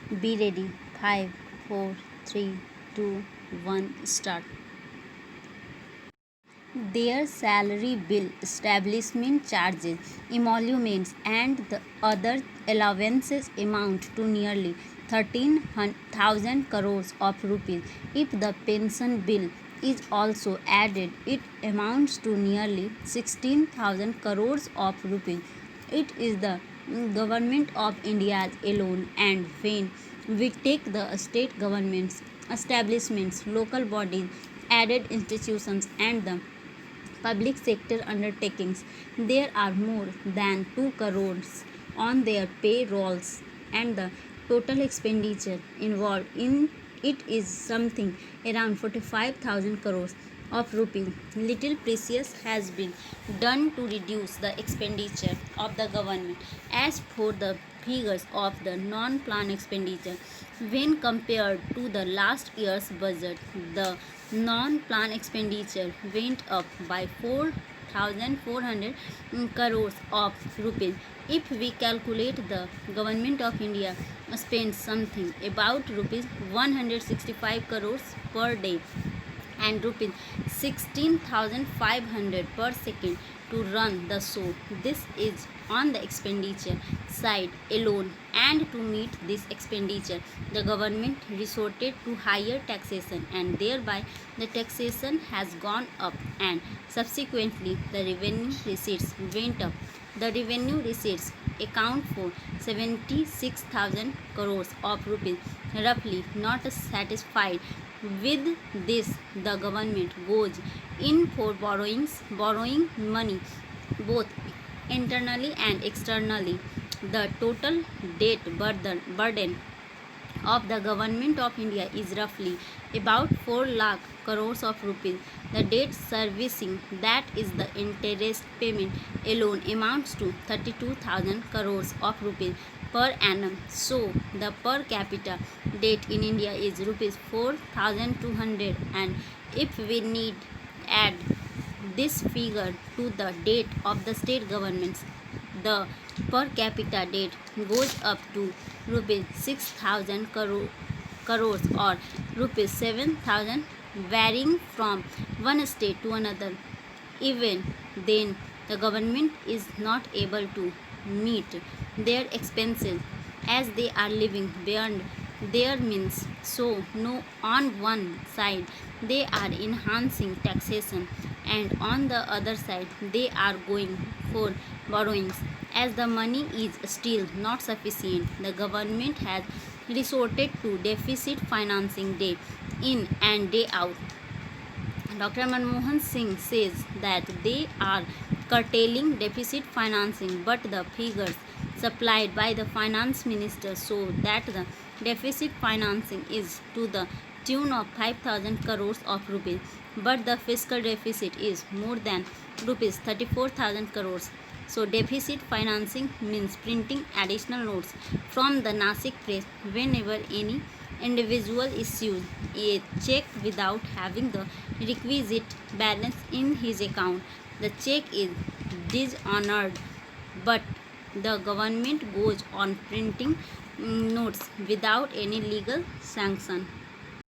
Be ready. 5, 4, 3, 2, 1, start. Their salary bill, establishment charges, emoluments, and the other allowances amount to nearly 13,000 crores of rupees. If the pension bill is also added, it amounts to nearly 16,000 crores of rupees. It is the government of India alone, and when we take the state governments, establishments, local bodies, added institutions, and the public sector undertakings, there are more than 2 crores on their payrolls, and the total expenditure involved in it is something around 45,000 crores of rupees. Little precious has been done to reduce the expenditure of the government. As for the figures of the non-plan expenditure, when compared to the last year's budget, the non-plan expenditure went up by 4,400 crores of rupees. If we calculate, the government of India spends something about rupees 165 crores per day and rupees 16,500 per second to run the show. This is on the expenditure side alone, and to meet this expenditure, the government resorted to higher taxation, and thereby the taxation has gone up, and subsequently the revenue receipts went up. The revenue receipts account for 76,000 crores of rupees. Roughly not satisfied with this, the government goes in for borrowing money both internally and externally. The total debt burden of the government of India is roughly about 4 lakh crores of rupees. The debt servicing, that is the interest payment alone, amounts to 32,000 crores of rupees per annum. So the per capita debt in India is rupees 4,200, and if we need add this figure to the debt of the state governments, the per capita debt goes up to rupees 6,000 crores or rupees 7,000, varying from one state to another. Even then, the government is not able to meet their expenses as they are living beyond their means. So, no, on one side they are enhancing taxation, and on the other side they are going for borrowings. As the money is still not sufficient, the government has resorted to deficit financing day in and day out. Dr. Manmohan Singh says that they are curtailing deficit financing, but the figures supplied by the finance minister show that the deficit financing is to the tune of 5,000 crores of rupees, but the fiscal deficit is more than rupees 34,000 crores. So deficit financing means printing additional notes from the Nasik press whenever any individual issues a check without having the requisite balance in his account. The check is dishonored, but the government goes on printing notes without any legal sanction.